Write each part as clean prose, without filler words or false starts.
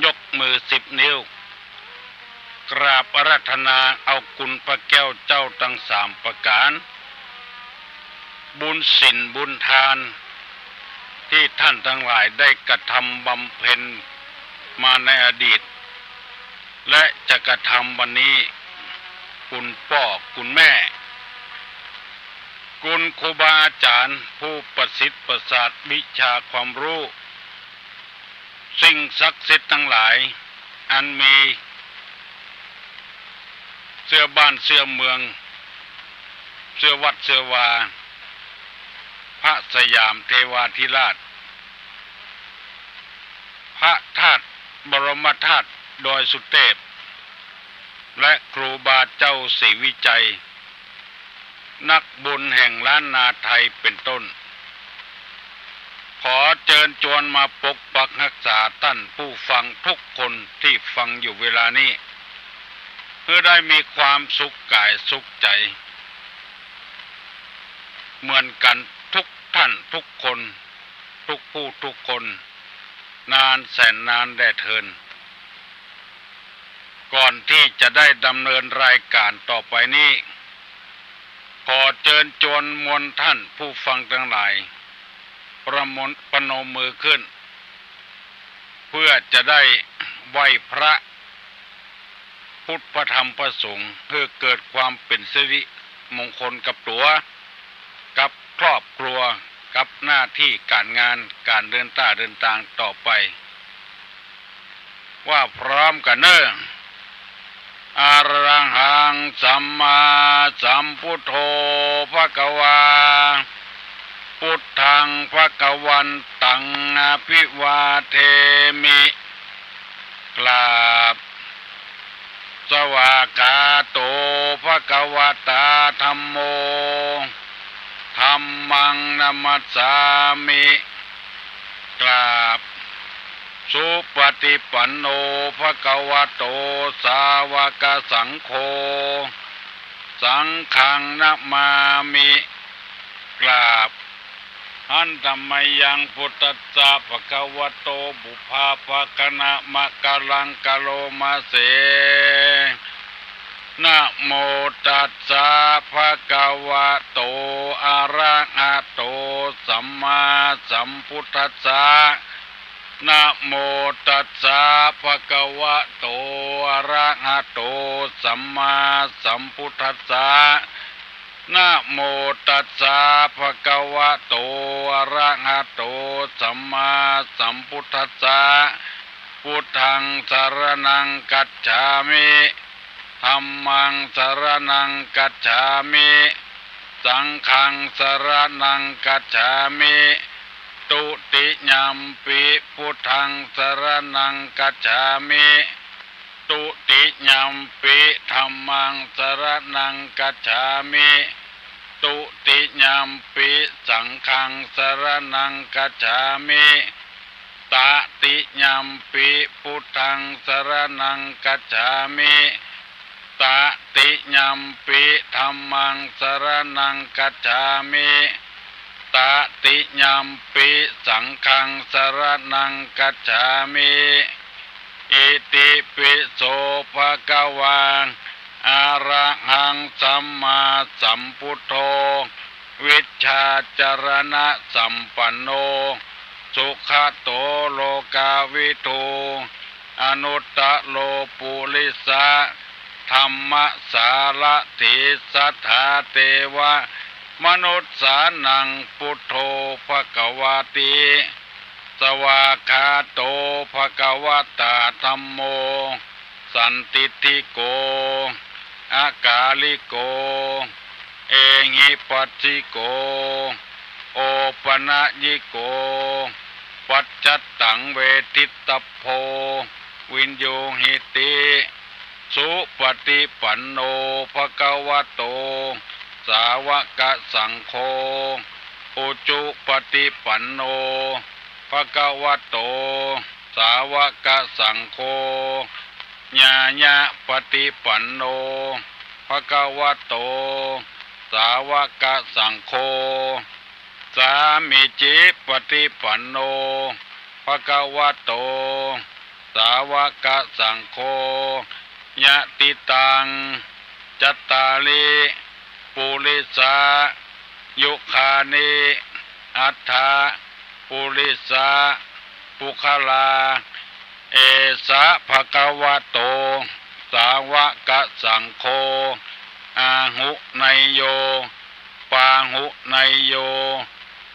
อยกมือ10 นิ้วกราบอาราธนาเอาคุณพระแก้วเจ้าทั้ง3 ประการบุญศีลบุญทานที่ท่านทั้งหลายได้กระทำบำเพ็ญมาในอดีตและจะกระทำวันนี้คุณพ่อคุณแม่คุณครูบาอาจารย์ผู้ประสิทธิ์ประสาทวิชาความรู้สิ่งศักดิ์สิทธิ์ทั้งหลายอันมีเสื้อบ้านเสื้อเมืองเสื้อวัดเสื้อวาพระสยามเทวาธิราชพระธาตุบรมธาตุดอยสุเทพและครูบาเจ้าศรีวิจัยนักบุญแห่งล้านนาไทยเป็นต้นขอเชิญชวนมาปกปักรักษาท่านผู้ฟังทุกคนที่ฟังอยู่เวลานี้เพื่อได้มีความสุขกายสุขใจเหมือนกันทุกท่านทุกคนทุกผู้ทุกคนนานแสนนานแด่เทินก่อนที่จะได้ดำเนินรายการต่อไปนี้ขอเชิญชวนมวลท่านผู้ฟังทั้งหลายประนมมือขึ้นเพื่อจะได้ไหว้พระพุทธธรรมประสงค์เพื่อเกิดความเป็นสิริมงคลกับตัวกับครอบครัวกับหน้าที่การงานการเดินทางต่อไปว่าพร้อมกันเนอะอะระหังสัมมาสัมพุทโธภควาพุทธังภควันตังอภิวาเทมิกราบสวากขาโตภควตาธัมโมธัมมังนัมมัสสามิกราบสุปฏิปันโนภควโตสาวกสังโฆสังฆังนะมามิกราบหันธัมมยังพุทธัสสะภควโตบุพพาภคณะมะกะลังกะโลมาเสนะโมตัสสะภะคะวะโตอะระหะโตสัมมาสัมพุทธัสสะนะโมตัสสะภะคะวะโตอะระหะโตสัมมาสัมพุทธัสสะนะโมตัสสะภะคะวะโตอะระหะโตสัมมาสัมพุทธัสสะพุทธังสรณังกัจฉามิธัมมังสรณังกัจฉามิสังฆังสรณังกัจฉามิตุติยัมปิพุทธังสรณังกัจฉามิตุติยัมปิธัมมังสรณังกัจฉามิตุติยัมปิสังฆังสรณังกัจฉามิตติยัมปิพุทธังสรณังกัจฉามิตติยัมปิธัมมังสรณังกัจฉามิตติยัมปิสังฆังสรณังกัจฉามิอิติปิโสภะคะวะอะระหังสัมมาสัมพุทโธวิชชาจรณะสัมปันโนสุขโตโลกาวิทูอนุตตะโลปุริสะธัมมสารถิสัทธาเทวะมนุษย์สานังพุทโธภควาติสวากขาโตภควตาธัมโมสันติติโกอากาลิโกเอหิปัสสิโกโอปนะยิโกปัจจตังเวทิตพโพวินโยหิติสุปฏิปันโนภควโตสาวกสังโฆอุจุปฏิปันโนภควโตสาวกสังโฆญาญะปฏิปันโนภควโตสาวกสังโฆสามิจิปฏิปันโนภควโต สาวกสังโฆยะติตังจัตตาลิปุริสายุคานิอัฏฐาปุริสาปุคลาเอสะภะคะวะโตสาวกสังโฆอาหุไนโยปาหุไนโย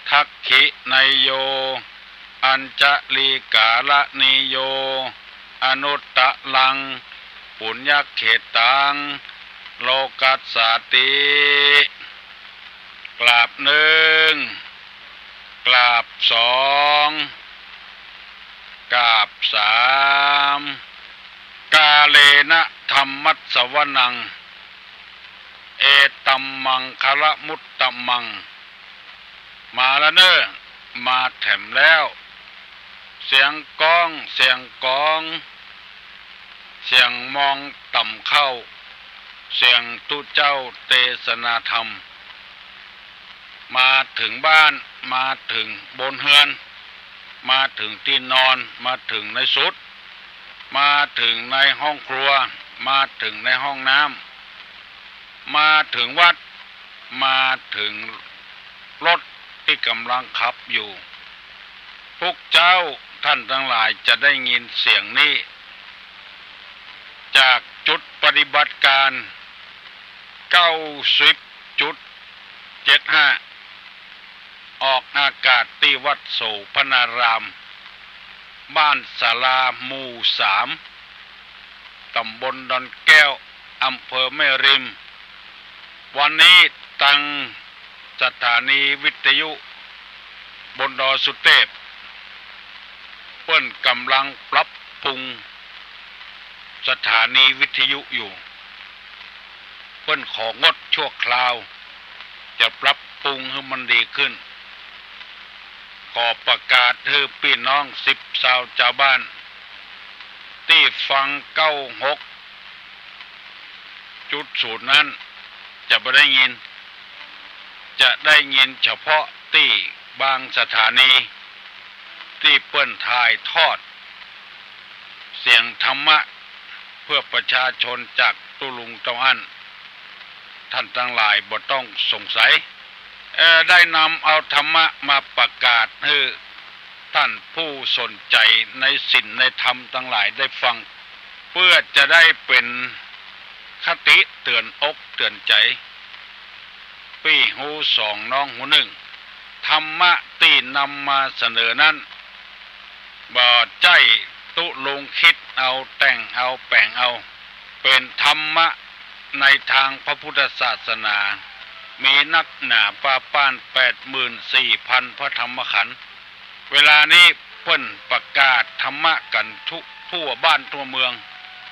ทักขิไนโยอัญจลีกาลนิโยอนุตตะลังปุญญเขตังโลกัสสติกราบหนึ่งกราบสองกราบสามกาเลนะธรรมัสสวนังเอตัมมังคละมุตตมังมาแล้วเนอะมาแถมแล้วเสียงก้องเสียงกองเสียงมองต่ำเข้าเสียงตุเจ้าเทศนาธรรมมาถึงบ้านมาถึงบนเฮือนมาถึงที่นอนมาถึงในสุดมาถึงในห้องครัวมาถึงในห้องน้ำมาถึงวัดมาถึงรถที่กำลังขับอยู่พวกเจ้าท่านทั้งหลายจะได้ยินเสียงนี้จากจุดปฏิบัติการ90.75ออกอากาศที่วัดโสพนารามบ้านศาลาหมู่3ตำบลดอนแก้วอำเภอแม่ริมวันนี้ตั้งสถานีวิทยุบนดอยสุเทพเปิ้นกำลังปรับปรุงสถานีวิทยุอยู่เปิ้นของดชั่วคราวจะปรับปรุงให้มันดีขึ้นขอประกาศให้พี่น้อง10 ชาวชาวบ้านที่ฟัง96.0นั้นจะไม่ได้ยินจะได้ยินเฉพาะที่บางสถานีที่เปิ้นถ่ายทอดเสียงธรรมะเพื่อประชาชนจากตุลุงตะวันท่านทั้งหลายบ่ต้องสงสัยได้นำเอาธรรมะมาประกาศให้ท่านผู้สนใจในศีลในธรรมทั้งหลายได้ฟังเพื่อจะได้เป็นคติเตือนอกเตือนใจปี้หูสองน้องหูหนึ่งธรรมะที่นำมาเสนอนั้นบ่ใจตุลงคิดเอาแต่งเอาแปลงเอาเป็นธรรมะในทางพระพุทธศาสนามีนักหนาป้าป้าน 84,000 พระธรรมขันธ์เวลานี้เพิ่นประกาศธรรมะกันทั่วบ้านทั่วเมือง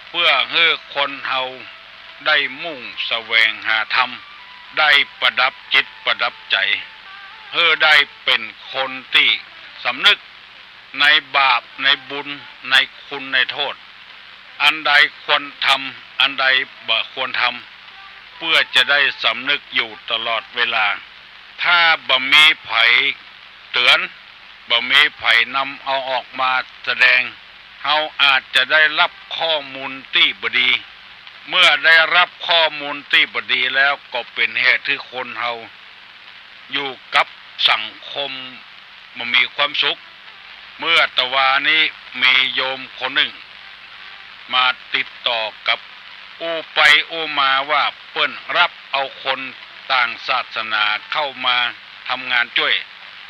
เพื่อให้คนเฮาได้มุ่งแสวงหาธรรมได้ประดับจิตประดับใจเพื่อได้เป็นคนที่สำนึกในบาปในบุญในคุณในโทษอันใดควรทำอันใดบ่ควรทำเพื่อจะได้สำนึกอยู่ตลอดเวลาถ้าบ่มีไผเตือนบ่มีไผนำเอาออกมาแสดงเฮาอาจจะได้รับข้อมูลที่บ่ดีเมื่อได้รับข้อมูลที่บ่ดีแล้วก็เป็นเหตุที่คนเฮาอยู่กับสังคมบ่มีความสุขเมื่อตะวานี้มีโยมคนหนึ่งมาติดต่อกับไปมาว่าเปิ้นรับเอาคนต่างศาสนาเข้ามาทำงานช่วย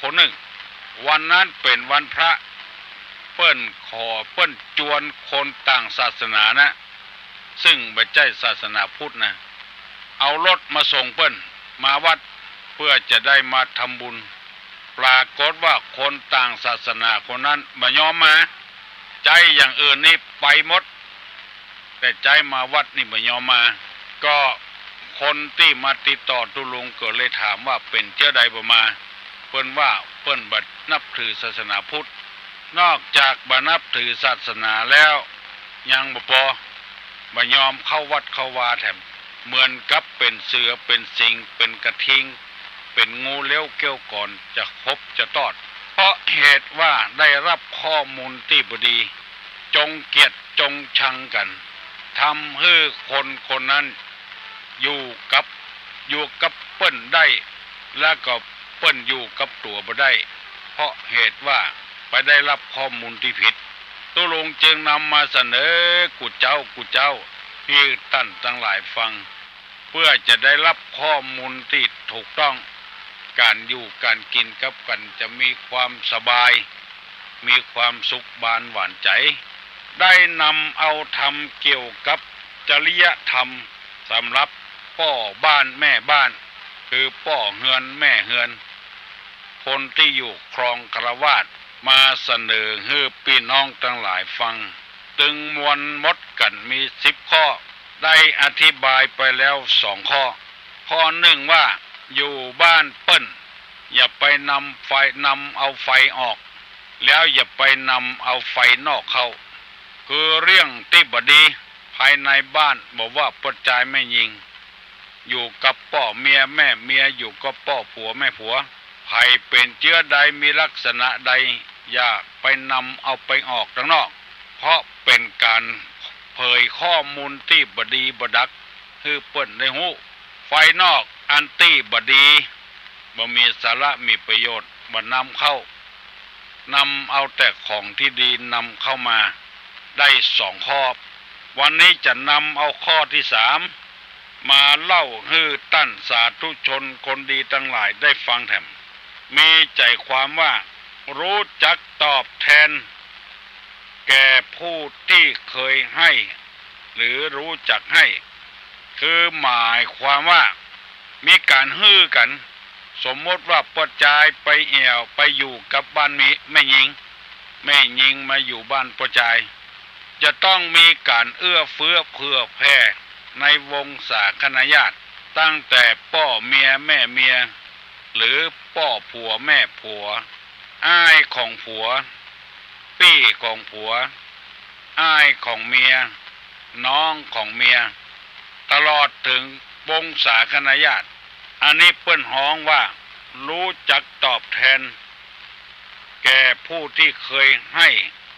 คนหนึ่งวันนั้นเป็นวันพระเปิ้นจวนคนต่างศาสนานะซึ่งไม่ใช่ศาสนาพุทธนะเอารถมาส่งเปิ้นมาวัดเพื่อจะได้มาทำบุญปรากฏว่าคนต่างศาสนาคนนั้นไม่ยอมมาใจอย่างอื่นนี่ไปหมดแต่ใจมาวัดนี่ไม่ยอมมาก็คนที่มาติดต่อตุลุงก็เลยถามว่าเป็นเจ้าใดบ่มาเปิ้นว่าเปิ้นบ่นับถือศาสนาพุทธนอกจากบ่นับถือศาสนาแล้วยังบ่ยอมเข้าวัดเข้าวาแถมเหมือนกับเป็นเสือเป็นสิงเป็นกระทิงเป็นงูเลี้ยวเกี้ยวก่อนจะคบจะตอดเพราะเหตุว่าได้รับข้อมูลที่บ่ดีจ จงเกลียดจงชังกันทำให้คนคนนั้นอยู่กับเปิ้นได้แล้วก็เปิ้นอยู่กับตัวบ่ได้เพราะเหตุว่าไปได้รับข้อมูลที่ผิดตุลงจึงนำมาเสนอกูเจ้าให้ท่านทั้งหลายฟังเพื่อจะได้รับข้อมูลที่ถูกต้องการอยู่การกินกับกันจะมีความสบายมีความสุขบานหวานใจได้นำเอาธรรมเกี่ยวกับจริยธรรมสำหรับพ่อบ้านแม่บ้านคือพ่อเฮือนแม่เฮือนคนที่อยู่ครองฆราวาสมาเสนอให้พี่น้องทั้งหลายฟังตึงมวลมดกันมี10 ข้อได้อธิบายไปแล้ว2 ข้อข้อ1ว่าอยู่บ้านเปิ้นอย่าไปนำเอาไฟออกแล้วอย่าไปนำเอาไฟนอกเข้าคือเรื่องที่บดีภายในบ้านบอกว่าปัจจัยไม่ยิงอยู่กับพ่อเมียแม่เมียอยู่กับพ่อผัวแม่ผัวใครเป็นเชื้อใดมีลักษณะใดอย่าไปนำเอาไปออกข้างนอกเพราะเป็นการเผยข้อมูลที่บดีบดักคือเปิ้นได้ฮู้ไฟนอกอันตี้บดีบ่มีสาระมีประโยชน์บ่นำเอาแต่ของที่ดีนำเข้ามาได้2 ข้อวันนี้จะนำเอาข้อที่3มาเล่าให้ท่านสาธุชนคนดีทั้งหลายได้ฟังแถมมีใจความว่ารู้จักตอบแทนแก่ผู้ที่เคยให้หรือรู้จักให้คือหมายความว่ามีการฮื้อกันสมมติว่าปัจจัยไปแอวไปอยู่กับบ้านแม่หญิงมาอยู่บ้านปัจจัยจะต้องมีการเอื้อเฟื้อเผื่อแผ่ในวงศาคณาญาติตั้งแต่พ่อเมียแม่เมียหรือพ่อผัวแม่ผัวอ้ายของผัวพี่ของผัวอ้ายของเมียน้องของเมียตลอดถึงวงศาคณาญาติอันนี้เปิ้นฮ้องว่ารู้จักตอบแทนแก่ผู้ที่เคยให้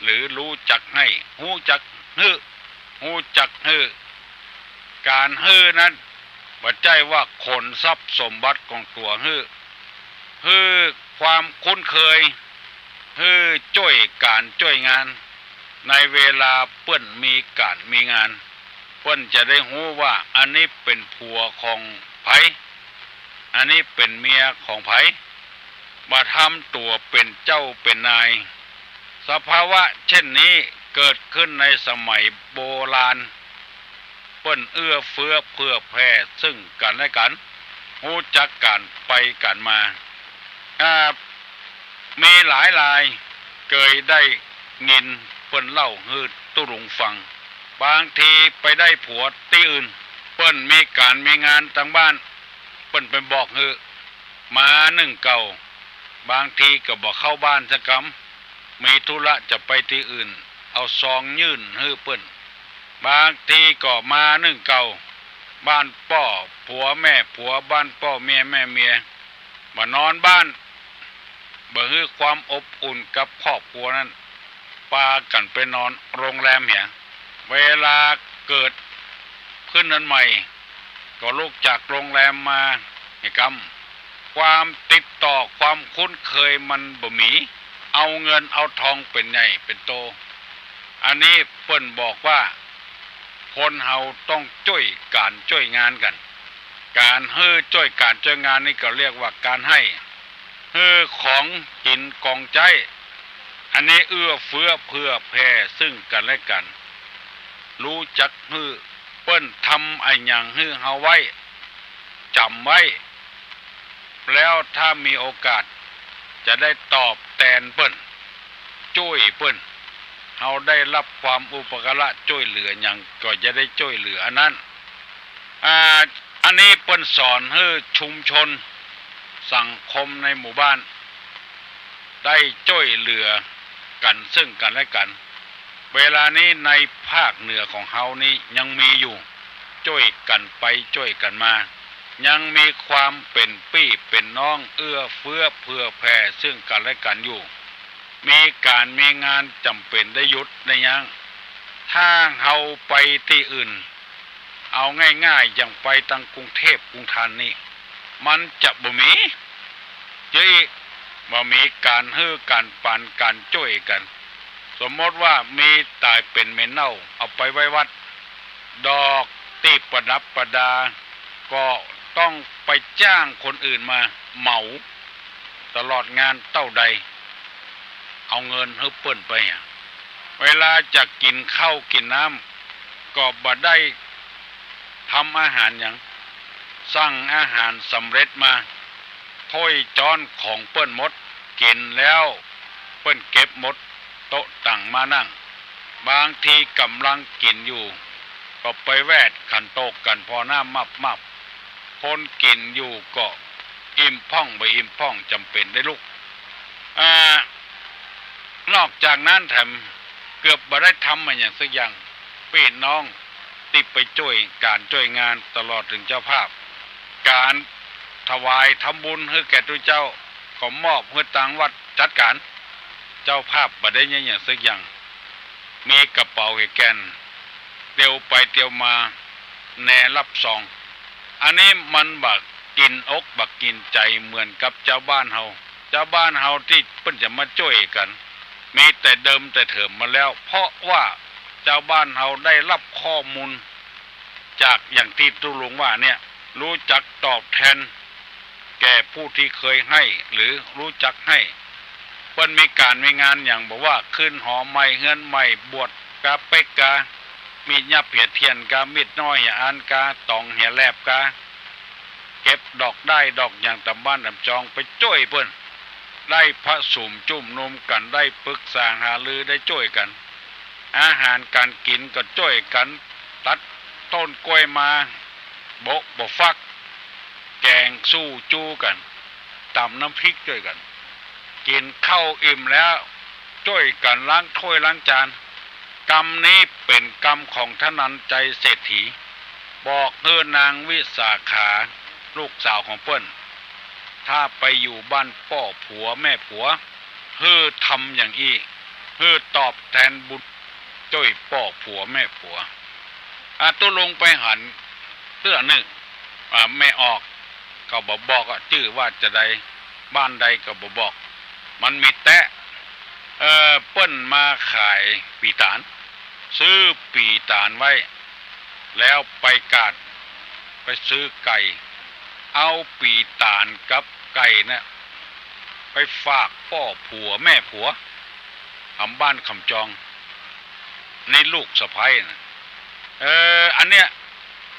หรือรู้จักให้รู้จักฮื้อการฮื้อนั้นบ่ใช่ว่าขนทรัพย์สมบัติของตัวฮื้อความคุ้นเคยฮื้อช่วยการช่วยงานในเวลาเปิ้นมีการมีงานเปิ้นจะได้รู้ว่าอันนี้เป็นผัวของไผอันนี้เป็นเมียของไผมาทำตัวเป็นเจ้าเป็นนายสภาวะเช่นนี้เกิดขึ้นในสมัยโบราณเปิ้นเอื้อเฟื้อเผื่อแผ่ซึ่งกันและกันรู้จักกันไปกันมามีหลายรายเคยได้ยินเปิ้นเล่าให้ตุลุงฟังบางทีไปได้ผัวที่อื่นเปิ้นมีการมีงานทางบ้านเปิ้นไปบอกให้มา1 เก่าบางทีก็บอกเข้าบ้านสักคำมีธุระจะไปที่อื่นเอาซองยื่นให้เปิ้นบางทีก็มา1 เก่าบ้านพ่อผัวแม่ผัวบ้านพ่อเมียแม่เมียมานอนบ้านบ่ให้ความอบอุ่นกับครอบครัวนั้นพากันไปนอนโรงแรมเหียเวลาเกิดขึ้นนั้นใหม่ก็ลุกจากโรงแรมมาให้กำความติดต่อความคุ้นเคยมันบ่มีเอาเงินเอาทองเป็นใหญ่เป็นโตอันนี้เพิ่นบอกว่าคนเฮาต้องช่วยการช่วยงานกันการช่วยการช่วยงานนี่ก็เรียกว่าการให้ของกินกองใจอันนี้เอื้อเฟื้อเผื่อแผ่ซึ่งกันและกันรู้จักเปิ้นทำไอ้หยังเฮาไว้จำไว้แล้วถ้ามีโอกาสจะได้ตอบแทนเปิ้นช่วยเปิ้นเฮาได้รับความอุปการะช่วยเหลือหยังก็จะได้ช่วยเหลืออันนั้นอันนี้เปิ้นสอนให้ชุมชนสังคมในหมู่บ้านได้ช่วยเหลือกันซึ่งกันและกันเวลานี้ในภาคเหนือของเฮานี้ยังมีอยู่ช่วยกันไปช่วยกันมายังมีความเป็นพี่เป็นน้องเอื้อเฟื้อเผื่อแผ่ซึ่งกันและกันอยู่มีการมีงานจำเป็นได้หยุดได้ยัง ถ้าเฮาไปที่อื่นเอาง่ายๆอย่างไปทางกรุงเทพกรุงธานีมันจะบ่มีบ่มีการฮื้อการปันการช่วยกันสมมติว่ามีตายเป็นเมนเน่าเอาไปไว้วัดดอกตีประดับประดาก็ต้องไปจ้างคนอื่นมาเหมาตลอดงานเต้าใดเอาเงินให้เปิ้นไปเวลาจะกินข้าวกินน้ำก็บ่ได้ทำอาหารอย่างสั่งอาหารสำเร็จมาถ้วยจานของเปิ้นหมดกินแล้วเปิ้นเก็บหมดโต๊ะตั้งมานั่งบางทีกำลังกินอยู่ก็ไปแวดขันโตกกันพอหน้ามับคนกินอยู่ก็อิ่มพ่องไปอิ่มพ่องจำเป็นได้ลูกนอกจากนั้นแถมเกือบบ่ได้ทำมาอย่างสักอย่างพี่น้องที่ไปช่วยการช่วยงานตลอดถึงเจ้าภาพการถวายทำบุญให้แก่ตัวเจ้าก็มอบให้ทางวัดจัดการเจ้าภาพบ่ได้อย่างสักอย่างมีกระเป๋าให้แกนเตียวไปเตียวมาแน่รับซองอันนี้มันบักกินอกบักกินใจเหมือนกับเจ้าบ้านเฮาที่เพิ่นจะมาช่วยกันมีแต่เดิมแต่เถิมมาแล้วเพราะว่าเจ้าบ้านเฮาได้รับข้อมูลจากอย่างที่ตุลุงว่าเนี่ยรู้จักตอบแทนแก่ผู้ที่เคยให้หรือรู้จักให้เพิ่นมีการมีงานอย่างบอกว่าขึ้นหอใหม่เฮือนใหม่บวชกาเป็กกามียับเพียเทียนกามิดน้อยอย่าอ่านกาตองเหียแลบกาเก็บดอกได้ดอกอย่างตำบ้านตำจองไปช่วยเพิ่นได้พระสุมจุ่มนมกันได้ปรึกษาหารือได้ช่วยกันอาหารการกินก็ช่วยกันตัดต้นกล้วยมาโบฟักแกงสู้จู้กันตำน้ำพริกช่วยกันกินข้าวอิ่มแล้วช่วยกันล้างถ้วยล้างจานกรรมนี้เป็นกรรมของท่านันใจเศรษฐีบอกเฮือนางวิสาขาลูกสาวของเปิ้นถ้าไปอยู่บ้านพ่อผัวแม่ผัวเฮือทำอย่างอี้เฮือตอบแทนบุญจ้อยพ่อผัวแม่ผัวตัวลงไปหันเตื้อนึกไม่ออกก็บอกชื่อว่าจะใดบ้านใดก็บอกมันมีแตะเปิ้นมาขายปีตานซื้อปีตานไว้แล้วไปกาดไปซื้อไก่เอาปีตานกับไก่เนี่ยไปฝากพ่อผัวแม่ผัวทำบ้านคำจองในลูกสะใภ้นะอันเนี้ย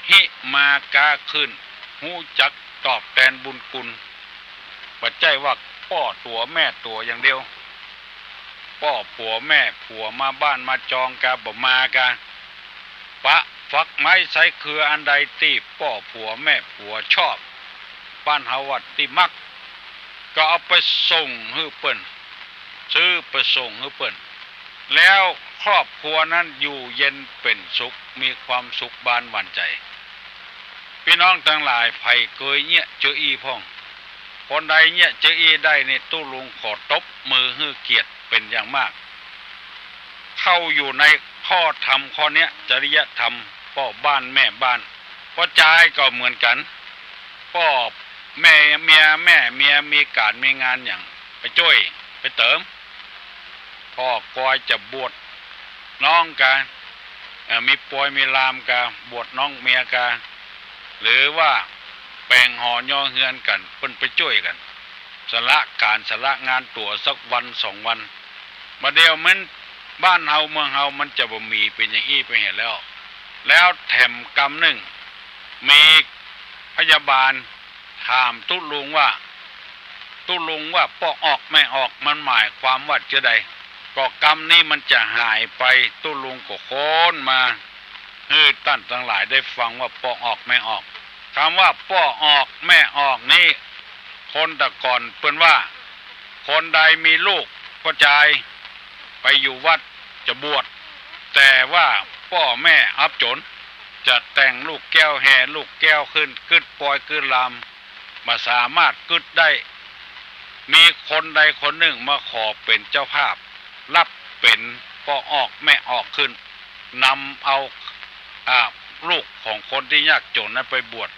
หิมากาขึ้นหูจักตอบแทนบุญคุณปัจจัยว่าพ่อตัวแม่ตัวอย่างเดียวพ่อผัวแม่ผัวมาบ้านมาจองกาบ่มากาปะฟักไม้ใช้เครืออันใดที่พ่อผัวแม่ผัวชอบบ้านเฮาวัดที่มักก็เอาไปส่งให้เปิ้นซื้อไปส่งให้เปิ้นแล้วครอบครัวนั้นอยู่เย็นเป็นสุขมีความสุขบานหวานใจพี่น้องทั้งหลายไผเคยเนี่ยเจออีพ่องคนใดเนี่ยเจออีได้ในตู้ลุงขอตบมือให้เกียรติเป็นอย่างมากเข้าอยู่ในข้อธรรมข้อเนี้ยจริยธรรมพ่อบ้านแม่บ้านพ่อใจก็เหมือนกันพ่อแม่เมียมีการมีงานอย่างไปช่วยไปเติมพ่อกอยจะบวชน้องกามีปอยมีลามกาบวชน้องเมียกาหรือว่าแปลงห่อย่อเฮือนกันเพิ่นไปช่วยกันสละการสละงานตัวสักวัน2 วันมาเดียวมันบ้านเฮาเมืองเฮามันจะบ่มีเป็นอย่างอี้ไปเห็นแล้วแถมกรรมหนึ่งมีพยาบาลถามตุลุงว่าป้อออกไม่ออกมันหมายความว่าจะใดก็กรรมนี้มันจะหายไปตุลุงก็โค้นมาให้ท่านทั้งหลายได้ฟังว่าป้อออกไม่ออกคำว่าป้อออกแม่ออกนี่คนแต่ก่อนเปิ้นว่าคนใดมีลูกก็จ่ายไปอยู่วัดจะบวชแต่ว่าพ่อแม่อับจนจะแต่งลูกแก้วแห่ลูกแก้วขึ้นกึดปอยกึดลามมาสามารถกึดได้มีคนใดคนหนึ่งมาขอเป็นเจ้าภาพรับเป็นพ่อออกแม่ออกขึ้น นำเอาลูกของคนที่ยากจนนั้นไปบวช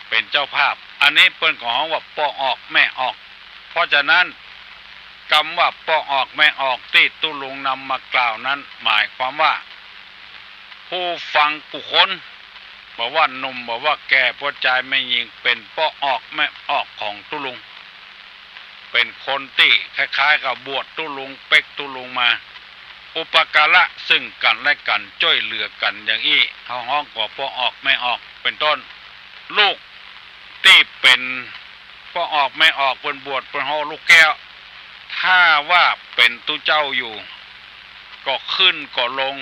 เป็นเจ้าภาพอันนี้เปิ้นของว่าพ่อออกแม่ออกเพราะฉะนั้นคำว่าพ่อออกแม่ออกที่ตุลุงนำมากล่าวนั้นหมายความว่าผู้ฟังผู้คนบอกว่าหนุ่มบอกว่าแก่ผู้ชายไม่ยิงเป็นพ่อออกแม่ออกของตุลุงเป็นคนที่คล้ายๆกับบวชตุลุงเป็กตุลุงมาอุปการะซึ่งกันและกันช่วยเหลือกันอย่างอี้เขาห้องก่อพ่อออกแม่ออกเป็นต้นลูกที่เป็นพ่อออกแม่ออกเป็นบวชเป็นห้องลูกแก้วถ้าว่าเป็นตู้เจ้าอยู่ก็ขึ้นก็ลง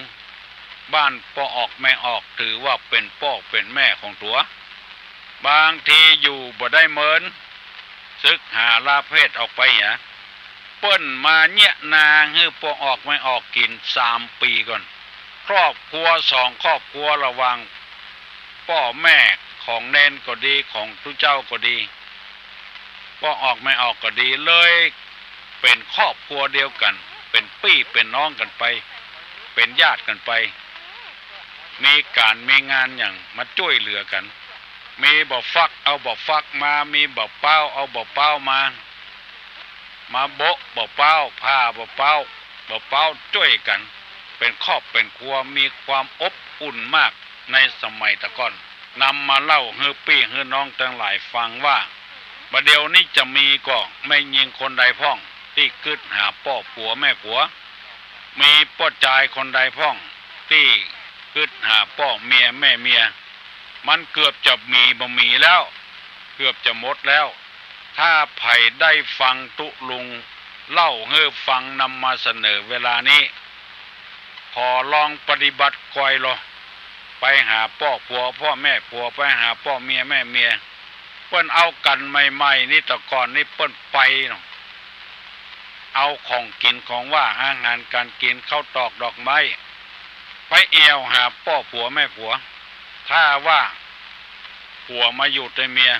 บ้านพ่อออกแม่ออกถือว่าเป็นพ่อเป็นแม่ของตัวบางทีอยู่บ่ได้เหมือนซึกหาลาเพศออกไปเนี่ยเปิ้นมาเนี่ยนาให้พ่อออกไม่ออกกิน3 ปีก่อนครอบครัว2 ครอบครัวระวังพ่อแม่ของเนนก็ดีของตู้เจ้าก็ดีพ่อออกไม่ออกก็ดีเลยเป็นครอบครัวเดียวกันเป็นพี่เป็นน้องกันไปเป็นญาติกันไปมีการมีงานอย่างมาช่วยเหลือกันมีบ่ฟักเอาบ่ฟักมามีบ่เป้าเอาบ่เป้ามาโบะบ่เป้าผ้าบ่เป้าช่วยกันเป็นครอบเป็นครัวมีความอบอุ่นมากในสมัยตะก่อนนำมาเล่าให้พี่ให้น้องทั้งหลายฟังว่าบัดเดี๋ยวนี้จะมีก็ไม่ยิงคนใดพ้องที่กึดหาพ่อผัวแม่ผัวมีพ่อชายคนใดพ้องที่กึดหาพ่อเมียแม่เมียมันเกือบจะมีบ่มีแล้วเกือบจะหมดแล้วถ้าไผ่ได้ฟังตุลุงเล่าให้ฟังนำมาเสนอเวลานี้ขอลองปฏิบัติก่อยรอไปหาพ่อผัวพ่อแม่ผัวไปหาพ่อเมียแม่เมียเปิ้นเอากันใหม่ๆนี่แต่ก่อนนี่เปิ้นไปเนาะเอาของกินของว่าอาหารการกินข้าวตอกดอกไม้ไปเอวหาพ่อผัวแม่ผัวถ้าว่าผัวมาอยู่แต่เมีย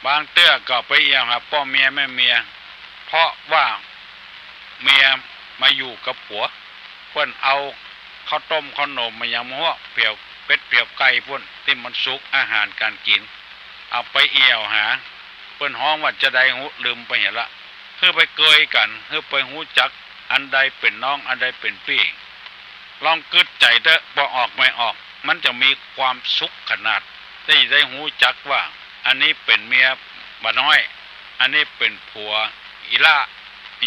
บางเตื้อก็ไปเอวหาพ่อเมียแม่เมียเพราะว่าเมียมาอยู่กับผัวเพิ่นเอาข้าวต้มขนมมาอย่างหัวเปียวเป็ดเปียวไก่พุ่นที่มันสุกอาหารการกินเอาไปเอวหาเพิ่นห้องว่าจะได้หูลืมไปเห็นละเพื่อไปเกยกันเพื่อไปหูจักอันใดเป็นน้องอันใดเป็นพี่ลองกึดใจเถอะพอออกไม่ออกมันจะมีความสุขขนาดได้หูจักว่าอันนี้เป็นเมียบ่น้อยอันนี้เป็นผัวอีล่า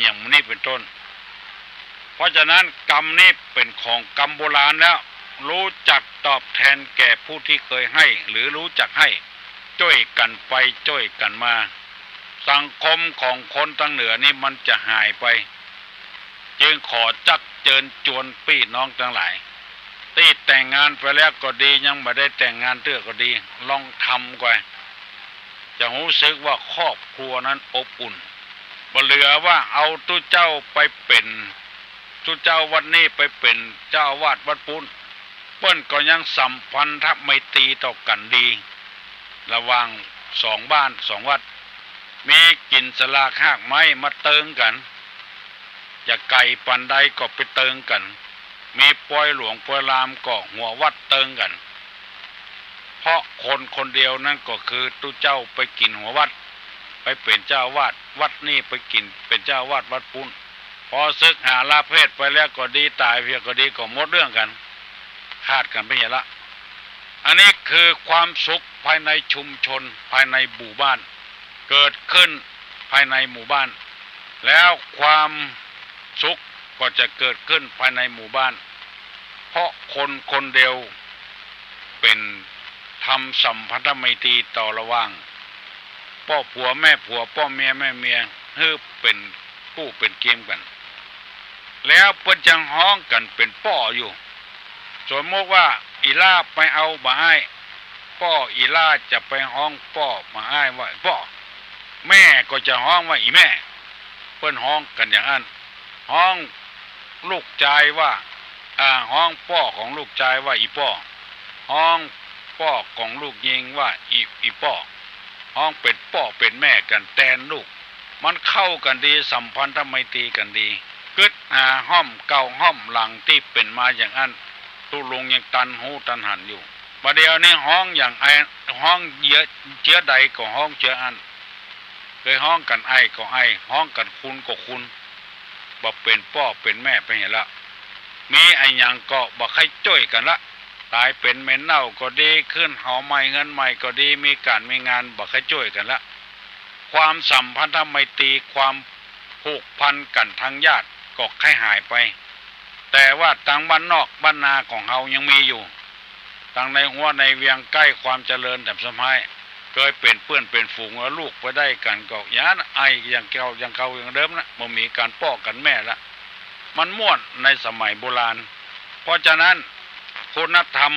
อย่างนี้เป็นต้นเพราะฉะนั้นกรรมนี้เป็นของกรรมโบราณแล้วรู้จักตอบแทนแก่ผู้ที่เคยให้หรือรู้จักให้ช่วยกันไปช่วยกันมาสังคมของคนทางเหนือนี่มันจะหายไปจึงขอจักเชิญชวนพี่น้องทั้งหลายที่แต่งงานไปแล้วก็ดียังไม่ได้แต่งงานเตื้อก็ดีลองทำก่อนจะรู้สึกว่าครอบครัวนั้นอบอุ่นบ่เหลือว่าเอาตู้เจ้าไปเป็นตู้เจ้าวัดนี้ไปเป็นเจ้าวาดวัดปุ้นเปิ้นก็ยังสัมพันธไมตรีต่อกันดีระหว่าง2 บ้าน2 วัดมีกินสลากหากไม้มาเติงกันอย่าไก่ปันใดก็ไปเติงกันมีปอยหลวงปอยรามก็หัววัดเติงกันเพราะคนคนเดียวนั่นก็คือตู้เจ้าไปกินหัววัดไปเป็นเจ้าวาดวัดนี่ไปกินเป็นเจ้าวาดวัดปุ้นพอศึกหาลาเพศไปแล้วก็ดีตายเพียก็ดีก็หมดเรื่องกันขาดกันไปอย่างละอันนี้คือความสุขภายในชุมชนภายในหมู่บ้านเกิดขึ้นภายในหมู่บ้านแล้วความสุขก็จะเกิดขึ้นภายในหมู่บ้านเพราะคนคนเดียวเป็นทำสัมพันธไมตรีต่อระหว่างพ่อผัวแม่ผัวพ่อเมียแม่เมียให้เป็นคู่เป็นเกมกันแล้วเพิ่นจังห้องกันเป็นป้ออยู่สมมติว่าอีล่าไปเอามาให้ป้ออีล่าจะไปห้องป้อมาให้ว่าป้อแม่ก็จะห้องว่าอีแม่เพิ่นห้องกันอย่างนั้นห้องลูกชายว่าห้องป้อของลูกชายว่าอีป้อห้องป้อของลูกยิงว่าอีป้อห้องเป็นป้อเป็นแม่กันแทนลูกมันเข้ากันดีสัมพันธไมตรีกันดีกึดหาห้อมเก่าห้อมหลังที่เป็นมาอย่างนั้น ตุลุงยังตันหูตันหันอยู่ประเดี๋ยวนี้ห้องอย่างไอห้องเยอะเชื้อใดก็ห้องเชื้ออันเคยห้องกันไอก็ไอห้องกันคุณก็คุณบ่เป็นพ่อเป็นแม่ไปเห็นละมีไอหยังก็บ่ใครจ้อยกันละตายเป็นเม็นเน่าก็ดีขึ้นหอใหม่เงินใหม่ก็ดีมีการมีงานบ่ใครจ้อยกันละความสัมพันธไมตรีความผูกพันกันทางญาติก็ค่อยหายไปแต่ว่าทางบ้านนอกบ้านนาของเฮายังมีอยู่ทางในหัวในเวียงใกล้ความเจริญแต่สมัยเคยเป็นเพื่อนเป็นฝูงแล้วลูกไปได้กันก็ยานไออย่างเก่าอย่างเดิมนะบ่มีการป้อกันแม่ละมันม่วนในสมัยโบราณเพราะฉะนั้นคุณธรรม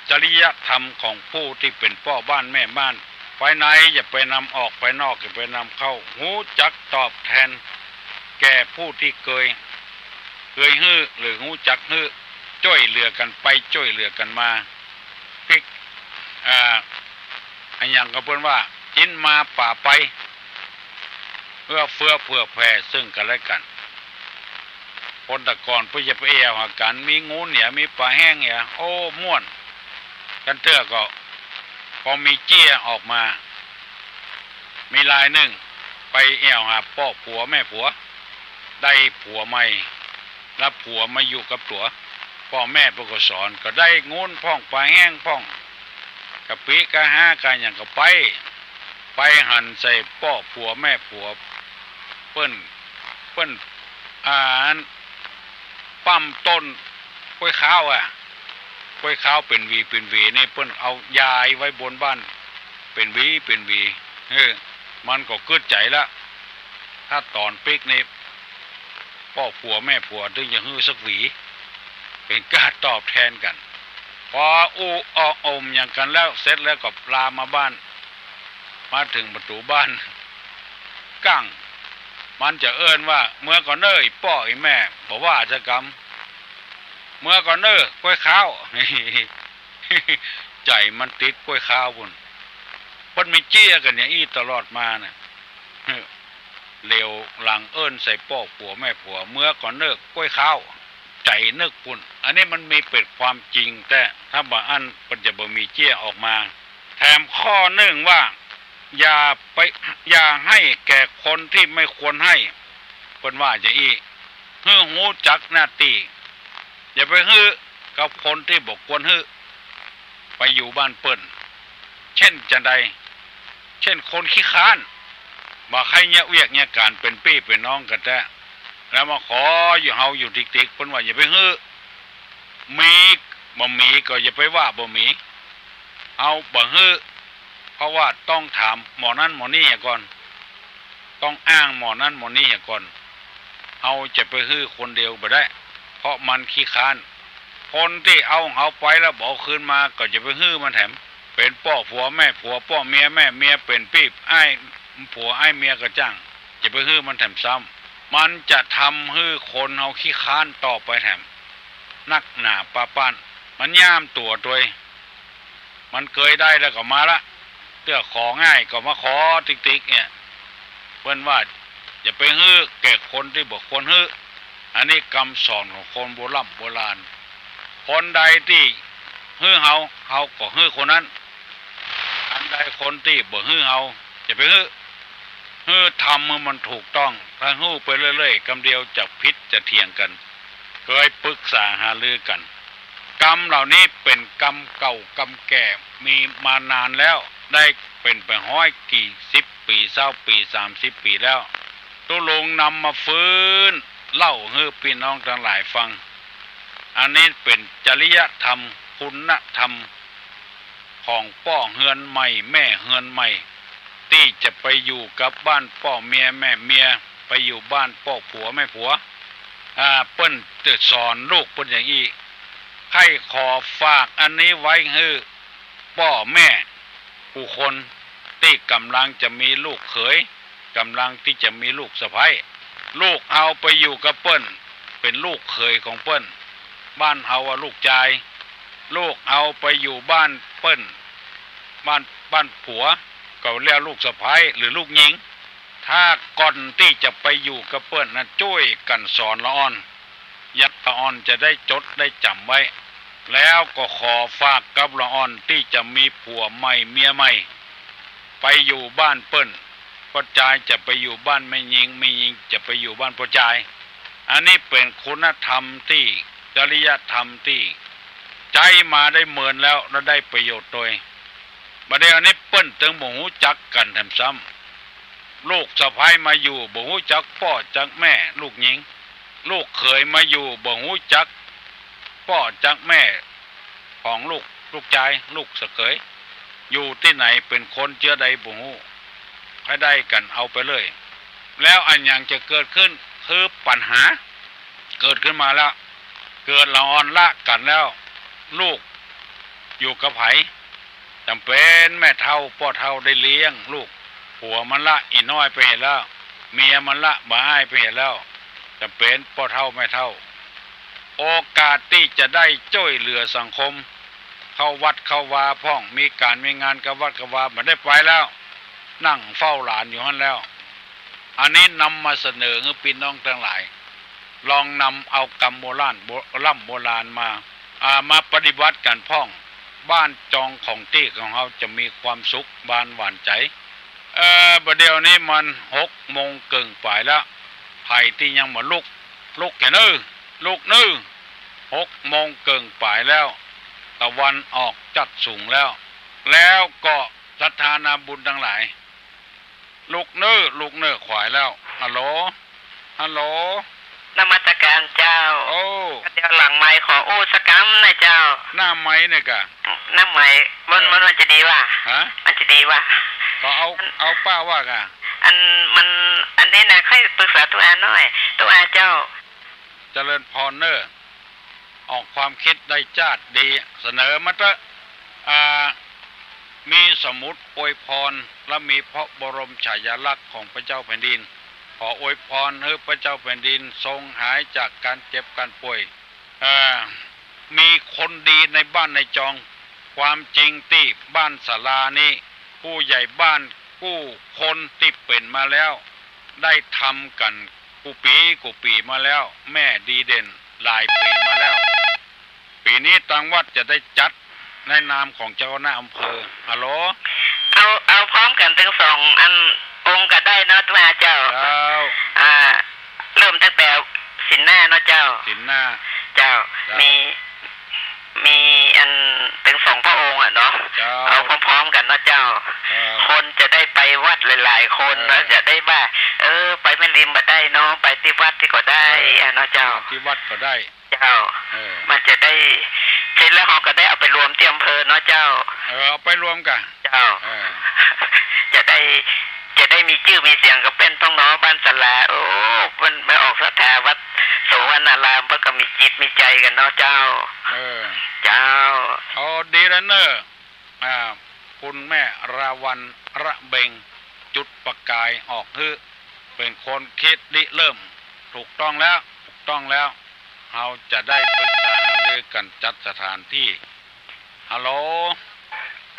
จริยธรรมของผู้ที่เป็นพ่อบ้านแม่บ้านภายในอย่าไปนำออกภายนอกอย่าไปนำเข้าหูจักตอบแทนแก่ผู้ที่เคยฮื้อหรือหูจักฮื้อช่วยเหลือกันไปช่วยเหลือกันมาพลิกอันอย่างก็เพิ่นว่ากินมาป่าไปเพื่อเผื่อแผ่ซึ่งกันและกันคนตะกอนเพื่อจะไปเอวหากันมีงูเหนียมีปลาแห้งเนี่ยโอ้ม่วนกันเตื้อก็พอมีเจี้ยออกมามีลายหนึ่งไปเอวหาพ่อผัวแม่ผัวได้ผัวใหม่แล้วผัวมาอยู่กับตัวพ่อแม่ปกสอนก็ได้งูนพ่องปลาแห้งพ่องกะปิกะห้ากันอย่างก็ไปหั่นใส่พ่อผัวแม่ผัวเปิ้นปั้มต้นกล้วยข้าวกล้วยข้าวเป็นหวีนี่เปิ้นเอายายไว้บนบ้านเป็นหวีมันก็เกิดใจละถ้าตอนปิกนี่พ่อผัวแม่ผัวถึงจะฮื้อสักหวีเป็นการตอบแทนกันพออมอย่างกันแล้วเสร็จแล้วก็ลามาบ้านมาถึงประตูบ้านกั้งมันจะเอิ้นว่าเมื่อก่อนเน้อพ่อไอ้แม่บอกว่าจะกรรมเมื่อก่อนเน้อกล้วยข้าว ใจมันติดกล้วยข้าวบุญมันไม่เจี้ยกันอย่างอี้ตลอดมาน่ะเร็วหลังเอิ้นใส่พ่อผัวแม่ผัวเมื่อก่อนเน้อกล้วยข้าวใจนึกปุ่นอันนี้มันมีเป็นความจริงแต่ถ้าบางอันมันจะบ่มีเจี้ยออกมาแถมข้อหนึ่งว่าอย่าให้แก่คนที่ไม่ควรให้เพิ่นว่าจะอี้ฮื้อหูจักหน้าที่อย่าไปฮื้อกับคนที่บ่ควรฮื้อไปอยู่บ้านเปิ้นเช่นจังใดเช่นคนขี้ค้านบ่ใครเนี่ยเวียกเนี่ยการเป็นพี่เป็นน้องกันแท้แล้วมาขออยู่เฮาอยู่ติ๊กๆเพิ่นว่าอย่าไปฮื้อมีบ่มีก็อย่าไปว่าบ่มีเอาบ่ฮื้อเพราะว่าต้องถามหมอนั้นหมอนี่ก่อนต้องอ้างหมอนั้นหมอนี่ก่อนเอาจะไปฮื้อคนเดียวบ่ได้เพราะมันขี้ค้านคนที่เอาเขาไปแล้วบอกคืนมาก็จะไปฮื้อมันแถมเป็นพ่อผัวแม่ผัวพ่อเมียแม่เมียเป็นพี่ไอ้ผัวไอ้เมียก็จ้างจะไปฮื้อมันแถมซ้ำมันจะทำฮื้อคนเอาขี้ค้านต่อไปแถมนักหนาป้าป้านมันย่ามตัวด้วยมันเคยได้แล้วก็มาละเตื้อของ่ายก็มาขอติ๊กๆเนี่ยเพิ่นว่าอย่าไปฮื้อแก่คนที่บ่ควรฮื้ออันนี้คำสอนของคนโบราณคนใดที่ฮื้อเฮาก็ฮื้อคนนั้นอันใดคนที่บ่ฮื้อเฮาอย่าไปฮื้อทำให้มันถูกต้องถ้าฮื้อไปเรื่อยๆคำเดียวจะพิษจะเถียงกันเคยปรึกษาหารือกันกรรมเหล่านี้เป็นกรรมเก่ากรรมแก่มีมานานแล้วได้เป็นไปห้อยกี่10 ปี20 ปี30 ปีแล้วตุลงนำมาฟื้นเล่าให้พี่น้องทั้งหลายฟังอันนี้เป็นจริยธรรมคุณธรรมของพ่อเฮือนใหม่แม่เฮือนใหม่ที่จะไปอยู่กับบ้านพ่อเมียแม่เมียไปอยู่บ้านพ่อผัวแม่ผัวเปิ้นจะสอนลูกเปิ้นอย่างอี้ให้ขอฝากอันนี้ไว้ให้พ่อแม่ผู้คนที่กำลังจะมีลูกเขยกำลังที่จะมีลูกสะใภ้ลูกเอาไปอยู่กับเปิ้นเป็นลูกเขยของเปิ้นบ้านเฮาว่าลูกชายลูกเอาไปอยู่บ้านเปิ้นบ้านผัวก็เรียกลูกสะใภ้หรือลูกหญิงถ้าก่อนที่จะไปอยู่กับเปิ้นนะช่วยกันสอนละอ่อนยักละอ่อนจะได้จดได้จำไว้ แล้วก็ขอฝากกับละอ่อนที่จะมีผัวใหม่เมียใหม่ไปอยู่บ้านเปิ้นพ่อจายจะไปอยู่บ้านไม่ยิงไม่ยิงจะไปอยู่บ้านพ่อจายอันนี้เป็นคุณธรรมที่จริยธรรมที่ใจมาได้เหมือนแล้วได้ประโยชน์โดยบัดเดี๋ยวนี้เปิ้นถึงบ่ฮู้จักกันแถมซ้ำลูกสะใภ้มาอยู่บ่ฮู้จักพ่อจักแม่ลูกหญิงลูกเขยมาอยู่บ่ฮู้จักพ่อจักแม่ของลูกชายลูกสะเขยอยู่ที่ไหนเป็นคนเชื้อใดบ่ฮู้ให้ได้กันเอาไปเลยแล้วอันอย่างจะเกิดขึ้นคือปัญหาเกิดขึ้นมาแล้วเกิดละอ่อนละกันแล้วลูกอยู่กับไผจำเป็นแม่เฒ่าพ่อเฒ่าได้เลี้ยงลูกผัวมันละอีน้อยไปเห็นแล้วเมียมันละบ่อ้ายไปเห็นแล้วจำเป็นพ่อเฒ่าแม่เฒ่าโอกาสที่จะได้ช่วยเหลือสังคมเข้าวัดเข้าวาพ่องมีการมีงานกับวัดกับวามันได้ไปแล้วนั่งเฝ้าหลานอยู่หั่นแล้วอันนี้นำมาเสนอให้พี่น้องทั้งหลายลองนำเอากรรมโบราณโบราณมาปฏิบัติกันพ่องบ้านจองของที่ของเขาจะมีความสุขบานหวานใจประเดี๋ยวนี้มัน6 โมงเกินไปแล้วไผ่ที่ยังมาลุกแกนื้อลุกนื้อ6 โมงเกินไปแล้วตะวันออกจัดสูงแล้วก็ศรัทธานาบุญทั้งหลายลุกนื้อขวายแล้วฮัลโหลนมัสการเจ้าโอ้เดี๋ยวหลังไม้ขอโอ้สกรรมนะเจ้าหน้าไม้เนี่ยกะหน้าไม้มันจะดีว่ะมันจะดีว่ะก็เอาป้าว่ากะอันนี้นะค่อยปรึกษาตัวอาหน่อยตัวอาเจ้าเจริญพรเนอออกความคิดได้จาดดีเสนอมาเถอะมีสมุดอวยพรและมีพระบรมฉายาลักษณ์ของพระเจ้าแผ่นดินขออวยพรให้พระเจ้าแผ่นดินทรงหายจากการเจ็บการป่วยมีคนดีในบ้านในจองความจริงที่บ้านศาลานี้ผู้ใหญ่บ้านกู้คนที่เป็นมาแล้วได้ทำกันกูปีมาแล้วแม่ดีเด่นหลายปีมาแล้วปีนี้ทางวัดจะได้จัดในนามของเจ้าหน้าอำเภอฮัลโหลเอาพร้อมกันทั้ง2 อันองค์ก็ได้เนาะตัวอาเจ้าเริ่มตั้งแต่สินหน้าเนาะเจ้าสินหน้าเจ้ามีอันเป็น2 พระองค์อ่ะเนาะเอาพร้อมๆกันเนาะเจ้าคนจะได้ไปวัดหลายๆคนแล้วจะได้ว่าไปแม่ริมบ่ได้เนาะไปที่วัดที่ก็ได้เนาะเจ้าที่วัดก็ได้เจ้ามันจะได้เสร็จแล้วเราก็ได้เอาไปรวมที่อำเภอเนาะเจ้าเอาไปรวมกันเจ้าจะได้มีชื่อมีเสียงกับเป็นต้องน้อบ้านสลาโอ้มันไปออกสถาวัดโสวรรณารามเพื่อก็มีจิตมีใจกันเนาะเจ้าเจ้าเอาดีแล้วเนอะคุณแม่ราวันระเบงจุดประกายออกฮือเป็นคนคิดริเริ่มถูกต้องแล้วเราจะได้ปรึกษาหารือกันจัดสถานที่ฮัลโหล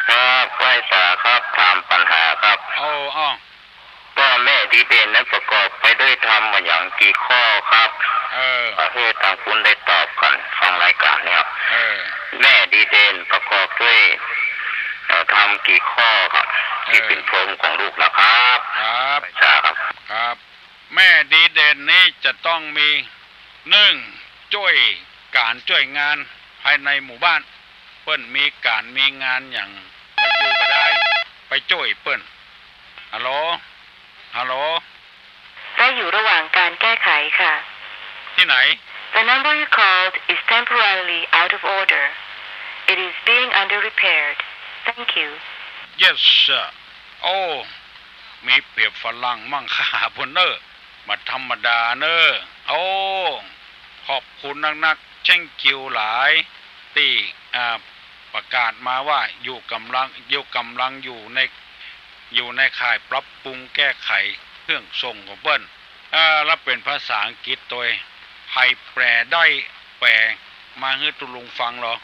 ครับไหว้ตาครับถามปัญหาครับพ่อแม่ที่เป็นนั้นประกอบไปด้วยธรรมอย่างกี่ข้อครับประเทศทางคุณได้ตอบกันฟังรายการเนี่ยแม่ดีเด่นประกอบด้วยทำกี่ข้อครับที่เป็นพรหมของลูกนะครับครับแม่ดีเด่นนี้จะต้องมี1ช่วยงานภายในหมู่บ้านเปิ้นมีการมีงานอย่างไปอยู่ก็ได้ไปช่วยเปิ้นฮัลโหลได้อยู่ระหว่างการแก้ไขค่ะที่ไหน The number you called is temporarily out of order. It is being under repaired. Thank you. Yes sir. โอ้มีเปรียบฝรั่งมั่งค่าพุ่นเนอมาธรรมดาเนอโอ้ขอบคุณนักเช่งคิวหลายที่ประกาศมาว่าอยู่กำลังอยู่ในข่ายปรับปรุงแก้ไขเครื่องส่งของเปิ้นแล้วเป็นภาษาอังกฤษตัวใครแปลได้แปลมาให้ตุลุงฟังเหรอ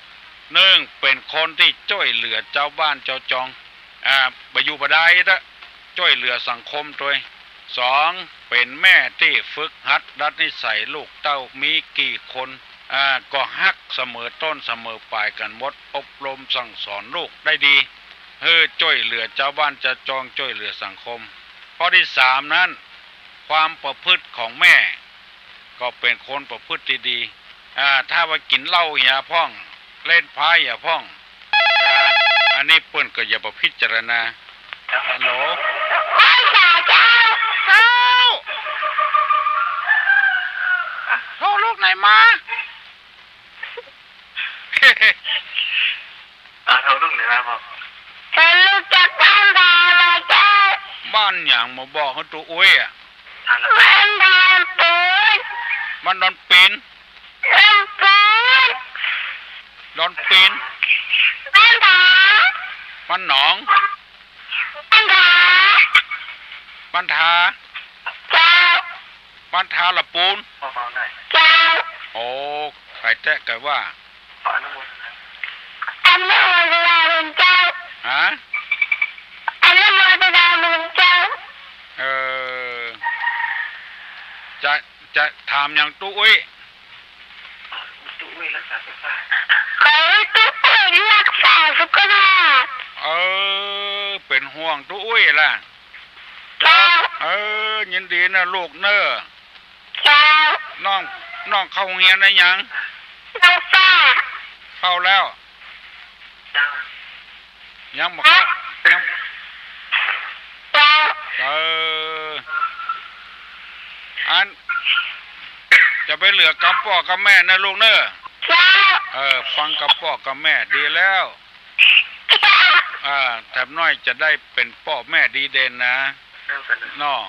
เป็นคนที่ช่วยเหลือเจ้าบ้านเจ้าจองไปอยู่บ่ได้ละช่วยเหลือสังคมตัว2เป็นแม่ที่ฝึกหัดดัดนิสัยลูกเต้ามีกี่คน ก็ฮักเสมอต้นเสมอปลายกันหมดอบรมสั่งสอนลูกได้ดีช่วยเหลือเจ้าบ้านจะจองช่วยเหลือสังคมข้อที่3นั้นความประพฤติของแม่ก็เป็นคนประพฤติดีถ้าว่ากินเหล้าอย่าพ่องเล่นพายอย่าพ่องอันนี้เปิ้นก็อย่าไปพิจารณาฮัลโหลโทรลูกไหนมาโทรลูกไหนมาบอกโทรลูกจากบ้านดามาเจ้าบ้านอย่างมาบอกเขาตัวอุ้ยบ้านดอนปูนบ้านดอนปีนดอนปีนบ้านดาบ้านหนองบ้านดาบ้านทาเจ้าบ้านทาละปูนเจ้าโอ้ใครแตะกันว่าอนุโมทนาบุญเจ้าอนุโมทนาบุญเจ้าจะถามอย่างตู้อุ้ยรักษาสุขภาพขอให้ตู้อุ้ยรักษาสุขภาพเป็นห่วงตู้อุ้ยล่ะยินดีนะลูกเนอน้องเข้าเงียนได้ยังน้องฟ้าเข้าแล้วยังบอกเข้ายังอันจะไปเหลือกับพ่อกับแม่นะลูกเนอฟังกับพ่อกับแม่ดีแล้วแถบน้อยจะได้เป็นพ่อแม่ดีเด่นนะน้อง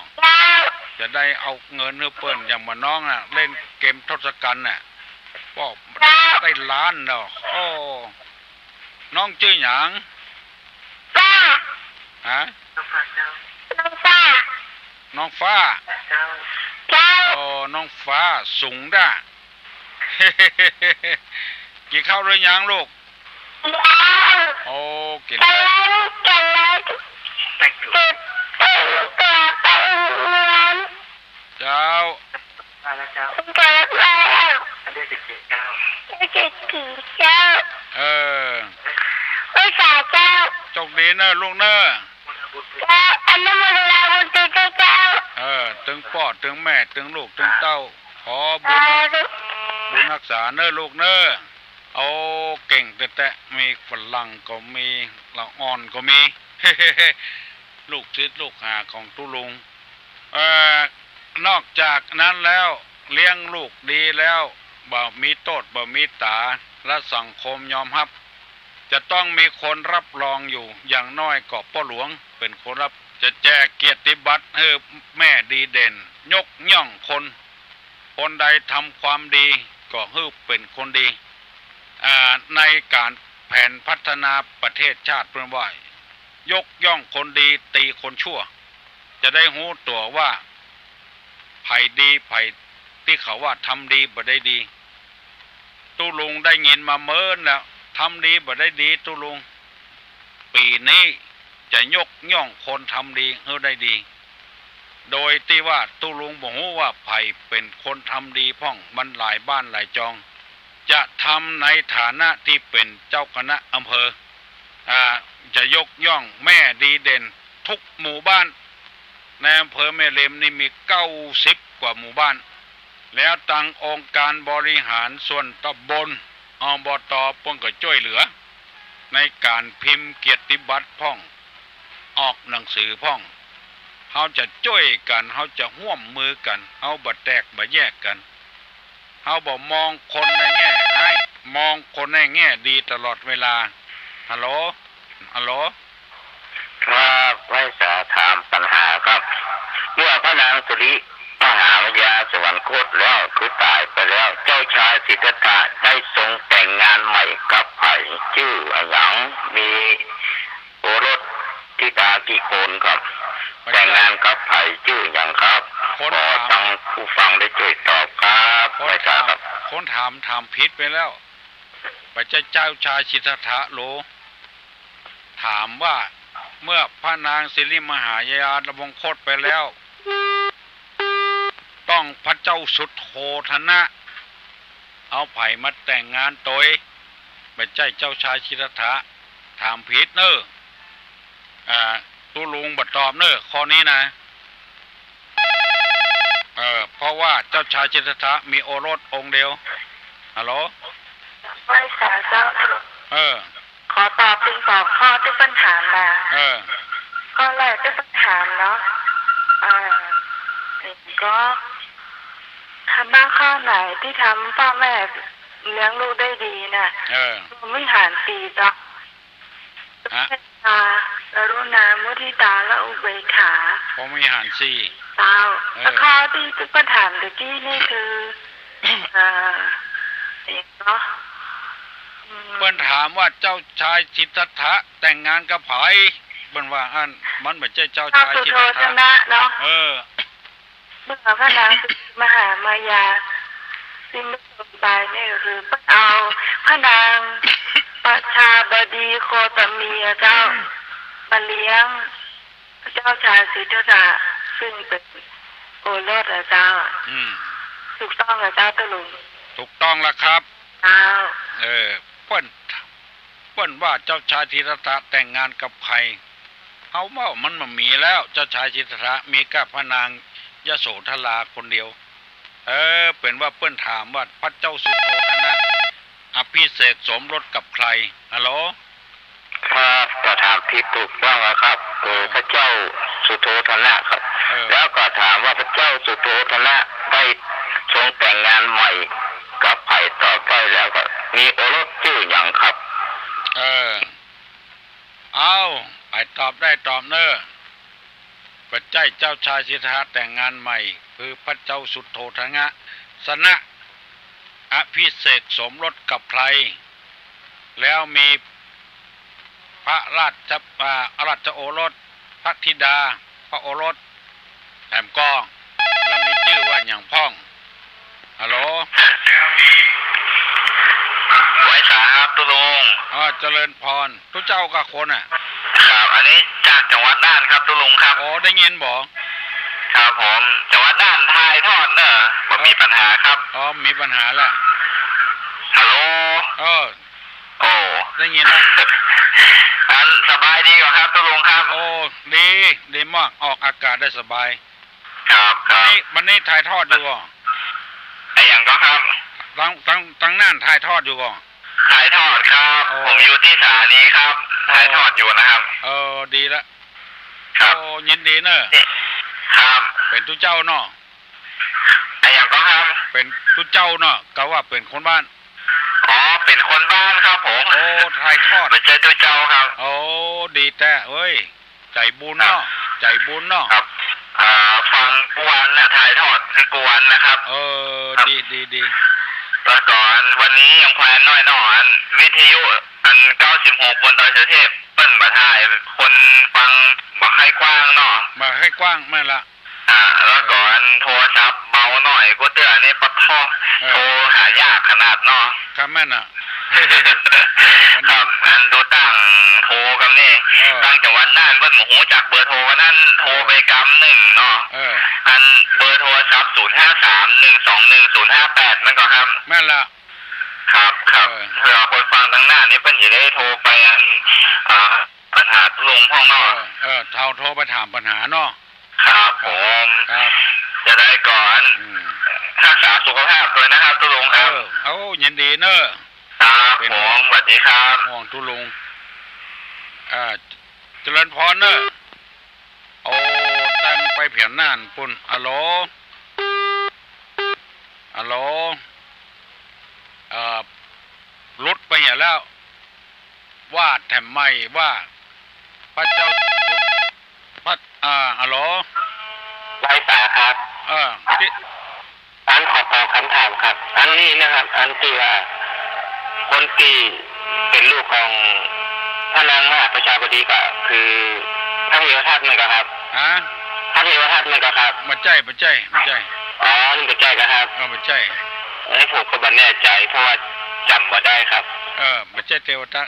จะได้เอาเงินเนื้อเปิ้นอย่างมาน้องน่ะเล่นเกมทศกัณฐ์น่ะพ่อได้ล้านเนาะโอ้น้องชื่อหยังน้องฟ้าน้องฟ้าโอ้น้องฟ้าสูงด้ากินข้าวหรือยังลูกโอ้กินแล้วเจ้าภาษาเจ้าจกดีนะลูกเนออนุโมทนาบุญเจ้าถึงพ่อถึงแม่ถึงลูกถึงเต้าขอบุญรักษาเนอลูกเนอเอาเก่งแต่มีฝรั่งก็มีละอ่อนก็มี ลูกศิษย์ลูกหาของตุลุงนอกจากนั้นแล้วเลี้ยงลูกดีแล้วบ่มีโทษบ่มีตาและสังคมยอมรับจะต้องมีคนรับรองอยู่อย่างน้อยก็พ่อหลวงเป็นคนรับจะแจกเกียรติบัตรให้แม่ดีเด่นยกย่องคนใดทำความดีก็ให้เป็นคนดีในการแผนพัฒนาประเทศชาติเพื่อว่ายกย่องคนดีตีคนชั่วจะได้รู้ตัวว่าไผ่ดีไผ่ที่เขาว่าทำดีบ่ได้ดีตุลุงได้ยินมาเมินแล้วทำดีบ่ได้ดีตุลุงปีนี้จะยกย่องคนทำดีให้ได้ดีโดยที่ว่าตุลุงบอกว่าไผ่เป็นคนทำดีพ่องมันหลายบ้านหลายจองจะทำในฐานะที่เป็นเจ้าคณะอำเภอจะยกย่องแม่ดีเด่นทุกหมู่บ้านในอำเภอแม่เหล็มนี่มี90 กว่าหมู่บ้านแล้วตั้งองค์การบริหารส่วนตำบลอบต.ป้องก็ช่วยเหลือในการพิมพ์เกียรติบัตรพ่องออกหนังสือพ่องเขาจะช่วยกันเขาจะร่วมมือกันเขาบ่แตกบ่แยกกันเขาบ่มองคนในแง่ให้มองคนในแง่ดีตลอดเวลาฮัลโหลครับไว้จะถามปัญหาครับเมื่อพระนางสุริมหามายาสวรรคตแล้วคือตายไปแล้วเจ้าชายสิทธัตถะได้ทรงแต่งงานใหม่กับไผ่ชื่อหยังมีโอรสธิดากี่คนครับแต่งงานกับไผ่ชื่อหยังครับขอฟังผู้ฟังได้ช่วยตอบครับไว้ครับคนถามผิดไปแล้วไปเจ้าชายสิทธัตถะโลถามว่าเมื่อพระนางสิริมหายาดำรงคตไปแล้วต้องพระเจ้าสุโธทนะ เอาไผ่มาแต่งงานตัวไม่ใช่เจ้าชายสิทธัตถะถามผิดเนอะตุลุงบัดตอบเนอะข้อนี้นะเพราะว่าเจ้าชายสิทธัตถะมีโอรสองค์เดียวฮัลโหลไม่สาเจ้าขอตอบเป็นสองข้อที่ปัญหามาข้อแรกที่ปัญหาเนาะก็ทำบ้างข้อไหนที่ทำพ่อแม่เลี้ยงลูกได้ดีน่ะไม่หารปีจ้ะเมตตากรุณามุทิตาและอุเบกขาพอไม่หารสี่เจ้าแล้วข้อที่ปัญหาเมื่อกี้นี่คือเนาะเพิ่นถามว่าเจ้าชายสิทธัตถะแต่งงานกับไผเพิ่นว่าอันมันไม่ใช่เจ้าชายสิทธัตถะเนาะเมื่อพระนางมหามายาสิ้นลมตายนี่ก็คือเอาพระนางประชาบดีโคตมีเจ้ามาเลี้ยงเจ้าชายสิทธัตถะซึ่งเป็นโอรสเจ้าถูกต้องเจ้าตะลุงถูกต้องแล้วครับเจ้าเปิ้นว่าเจ้าชายสิทธัตถะแต่งงานกับใครเอาว่ามันมีแล้วเจ้าชายสิทธัตถะมีกับพระนางยโสธราคนเดียวเป็นว่าเปิ้นถามว่าพระเจ้าสุโธทนะอภิเษกสมรสกับใครฮัลโหลครับก็ถามที่ถูกต้องครับพระเจ้าสุโธทนะครับแล้วก็ถามว่าพระเจ้าสุโธทนะได้ทรงแต่งงานใหม่กับไผ่ต่อไปแล้วก็มีโอรสชื่ออย่างครับเอาไอ้ตอบได้ตอบเนอะปัจจัยเจ้าชายสิทธัตถะแต่งงานใหม่คือพระเจ้าสุโธทนะสนะอภิเษกสมรสกับใครแล้วมีพระราชโอรสพระธิดาพระโอรสแถมกองแล้วมีชื่อว่าอย่างพ่องฮัลโหลไว้สาครับตุลุงเจริญพรทุเจ้ากับคนครับอันนี้จากจังหวัดน่านครับตุลุงครับได้ยินบอกครับผมจังหวัดน่านทายทอดเนอะผมมีปัญหาครับมีปัญหาแล้วฮัลโหลได้ยินอันสบายดีกว่าครับตุลุงครับดีมากออกอากาศได้สบายครับวันนี้ถ่ายทอดอยู่ก่อนไอ้อย่างก็ครับตั้งน่านถ่ายทอดอยู่ก่อนถ่ายทอดครับผมอยู่ที่สถานีครับถ่ายทอดอยู่นะครับดีละครับยินดีเนอะครับเป็นทุเจ้าเนาะไอ้อย่างก็ครับเป็นทุเจ้าเนาะก็ว่าเป็นคนบ้านเป็นคนบ้านครับผมถ่ายทอดไม่ใช่ทุเจ้าครับดีแต่ใจบุญเนาะใจบุญเนาะครับฟังกวนนะถ่ายทอดให้กวนนะครับดีแล้วก่อนวันนี้ยังแควนน้อยวิทยุอัน96บนดอยสุเทพเปิ้นมาถ่ายคนฟังมาให้กว้างเนาะมาให้กว้างไม่ละแล้วก่อนโทรศัพท์เบาหน่อยก็เตือนนี่ปะท้อโทรหายากขนาดเนาะครับแม่น่ะครับอันดูตั้งโทรกันนี่ตั้งจังหวัดน่านเปิ้นหมูจากเบอร์โทรกันนั่นโทรไปกำหนึ่งเนาะอันเบอร์โทรศัพท์0531211058นั่นก็ครับแม่ละครับเผื่อคนฟังทางหน้านี่เปิ้นจะได้โทรไปปัญหาลุงพ่องเนาะโทรไปถามปัญหาเนาะครับผมจะได้ก่อนรักษาสุขภาพด้วยนะครับตุลุงครับยินดีเนอะครับผมสวัสดีครับห่วงตุลุงเจริญพรเนอะตั้งไปเพียงน่านปุ่นฮัลโหลรุดไปอย่างแล้วว่าแถมไม่ว่าพระเจ้าฮัลโหลไร้สาครับอันขอตอบคำถามครับอันนี้นะครับอันที่ว่าคนที่เป็นลูกของพระนางมหาประชาบดีก็คือพระเทวทัตนั่นก็ครับพระเทวทัตนั่นก็ครับมาใจนี่มาใจก็ครับมาใจไอ้ผมก็ไม่แน่ใจเพราะว่าจำมาได้ครับมาใจเทวทัต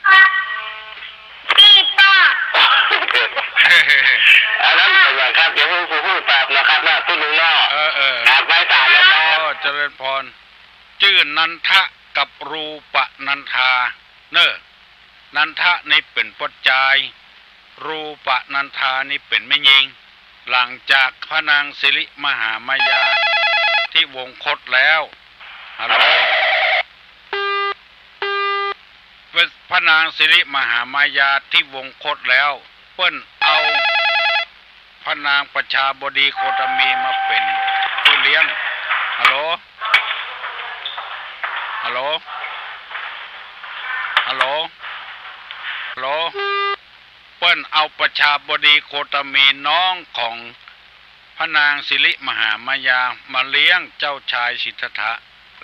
พี่ป้าอันนั้นเป็นอย่างครับเดี๋ยวพูดแป๊บนะครับนะตุลุงเนาะครับไว้สายแล้วครับเจริญพร ชื่อนันทะกับรูปนันทาเนอนันทะนี่เป็นปัจจัยรูปนันทานี่เป็นแม่หญิงหลังจากพระนางสิริมหามายาที่วงคตแล้วฮัลโหลพระนางสิริมหามายาที่วงคตแล้วเปิ้นเอาพระนางประชาบดีโคตมีมาเป็นผู้เลี้ยงฮัลโหลฮัลโหลฮัลโหลฮัลโหลเปิ้นเอาประชาบดีโคตมีน้องของพระนางสิริมหามายามาเลี้ยงเจ้าชายสิทธัตถะ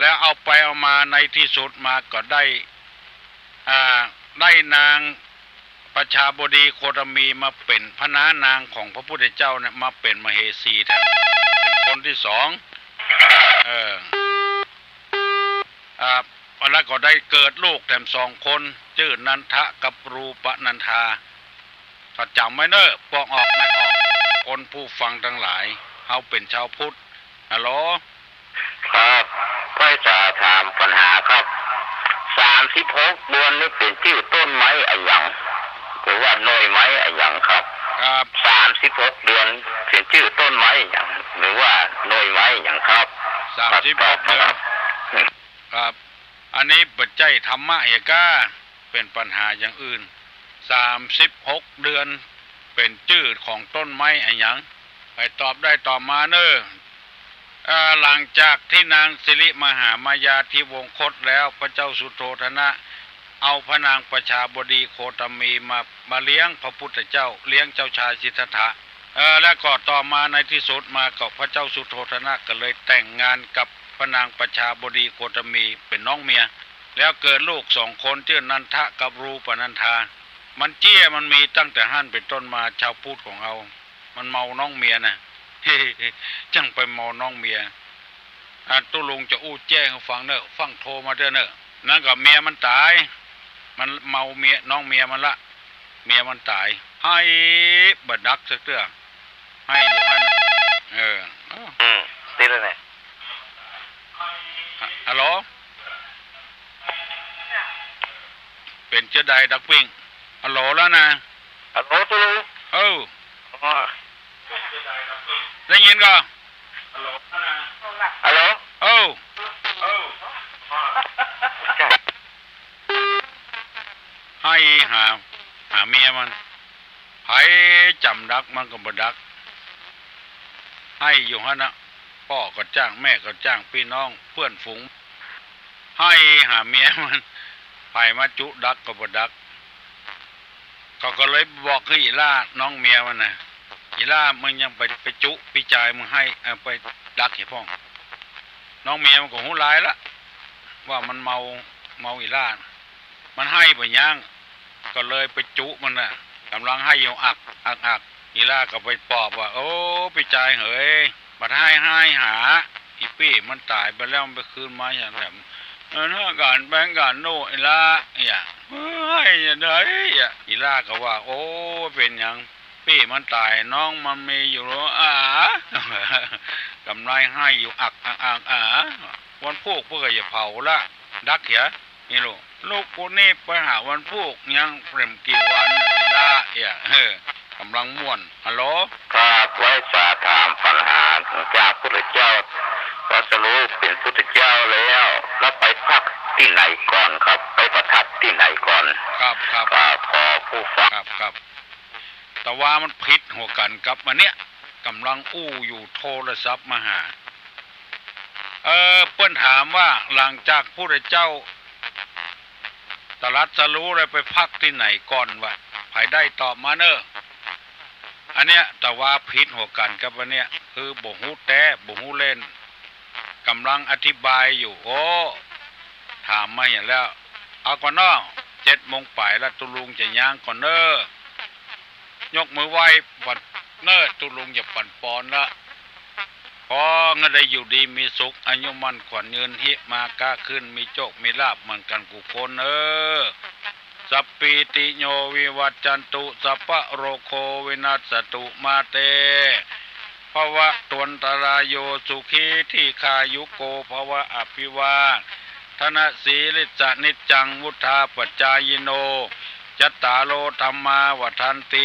แล้วเอาไปเอามาในที่สุดมาก็ได้นางประชาบดีโคตมีมาเป็นพระนางของพระพุทธเจ้าเนี่ยมาเป็นมเหสีแทนเป็นคนที่สองแล้วก็ได้เกิดลูกแถมสองคนชื่อนันทะกับรูปนันทาถ้าจำไว้เนอะปอกออกไม่ออกคนผู้ฟังทั้งหลายเขาเป็นชาวพุทธฮัลโหลครับก็จะถามปัญหาครับ36เดือนนี่เป็นชื่อต้นไม้อะไรอย่างหรือว่าหน่วยไม้อะไรอย่างครับครับ36เดือนเป็นชื่อต้นไม้อย่างหรือว่าหน่วยไม้อย่างครับ36เดือนครับอันนี้ปัจจัยธรรมะเหก้าเป็นปัญหาอย่างอื่น36เดือนเป็นชื่อของต้นไม้อะไรอย่างไปตอบได้ตอบมาเนอะหลังจากที่นางสิริมหามายาที่วงคตแล้วพระเจ้าสุโธทนะเอาพระนางประชาบดีโคตมีมาเลี้ยงพระพุทธเจ้าเลี้ยงเจ้าชายสิทธัตถะและก็ต่อมาในที่สุดมากับพระเจ้าสุโธทนะก็เลยแต่งงานกับพระนางประชาบดีโคตมีเป็นน้องเมียแล้วเกิดลูก2 คนชื่อนันทะกับรูปนันทามันเจี้ยมันมีตั้งแต่หั่นเป็นต้นมาชาวพุทธของเรามันเมาน้องเมียนะจังไปเมาน้องเมียตุลุงจะอู้แจ้งฟังเนอะฟังโทรมาเด้อเนอะนั่นกับเมียมันตายมันเมาเมียน้องเมียมันละเมียมันตายให้บัดดักสักเตื้อให้อยู่ให้ติดเลยเนี่ยฮัลโหลเป็นเจ้าใดดักวิ่งฮัลโหลแล้วนะฮัลโหลตุลุงได้ยินก็ฮัลโหลให้หาเมียมันให้จำดักมันก็บ่ดักให้อยู่ฮะนะพ่อก็จ้างแม่ก็จ้างพี่น้องเพื่อนฝูงให้หาเมียมันไผมาจุดักก็บ่ดักก็เลยบอกให้อีล่าน้องเมียมันน่ะอีล่ามึงยังไปจุพี่ชายมึงให้ไปดักให้พ่องน้องเมียมันก็หูร้ายละว่ามันเมาอีล่ามันให้ไปย่างก็เลยไปจุมันน่ะกำลังให้อยู่อักอีล่าก็ไปปอบว่าโอ้พี่ชายเฮ้ยบัดให้หาอีปี้มันตายไปแล้วมันไปคืนมาอย่างแบบถ้าการแบ่งกันโน่อีล่าอย่างให้อย่างไรอีล่าก็ว่าโอ้เป็นอย่างพี่มันตายน้องมันมีอยู่กำไรให้อยู่อักวันพวกเพื่ออย่าเผาละดักเหี้ยนี่ลูกคนนี้ไปหาวันพวกยังเปรมกี่วันอีล่ากำลังม่วนฮัลโหลครับไว้สาถามปัญหาจากพระเจ้าพระสรุปเป็นพุทธเจ้าแล้วไปพักที่ไหนก่อนครับไปประทับที่ไหนก่อนครับขอผู้ฟังครับแต่ว่ามันผิดหัวกันกับมันเนี้ยกำลังอู้อยู่โทรศัพท์มาหาเปิ้นถามว่าหลังจากพระเจ้าตรัสรู้เลยไปพักที่ไหนก่อนวะไผได้ตอบมาเนอะอันเนี้ยแต่ว่าผิดหัวกันกับอันเนี้ยคือบ่ฮู้แต่บ่ฮู้เล่นกำลังอธิบายอยู่โอ้ถามมาอย่างแล้วเอาก่อนเนาะ7:00 นแล้วตุลุงจะย่างก่อนเนอะยกมือไหว้ปัดเนอะตุลุงจะปั่นปอนละพอเงินได้อยู่ดีมีสุขอายุมั่นขวัญยืนหิมากะขึ้นมีโชคมีลาภเหมือนกันกุคนสัพพิติโยวิวัจจันตุสัพพะโรโควินัสตุมาเต ภวะตวนตรายโยสุขีที่คายุโกภวะอภิวาทนะสีลิจนิจจังวุธาปัจจายโนจัตตาโลธรรมาวัฏันติ